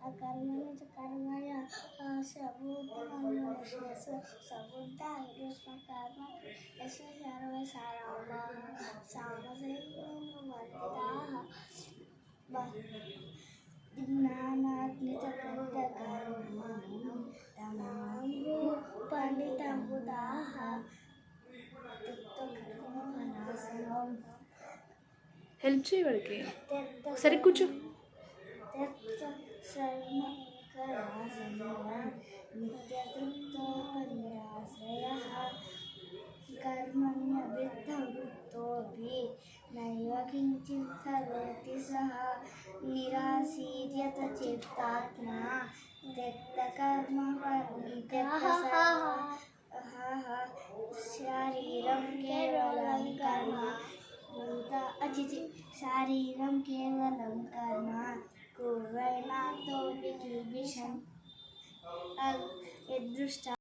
अकर्मण्य च कर्मय सबुद्धा हिरोस्मकर्म यस्य सर्वे सारामः सामसैवन्विताः ज्ञानाग्नितप्तकर्मणि तमाहु पंडितं बुधाः హెల్ప్ చేయి వాడికి సరే కూర్చో कर्मण्यवृत्तवृत्तोऽपि नैव किञ्चित् करोति सः निराशीर्यत चित्तात्मा शारीरं केवलं कर्म शारीरं केवलं कर्म कुर्वैनातोऽपि किल्बिषम् यदृष्टा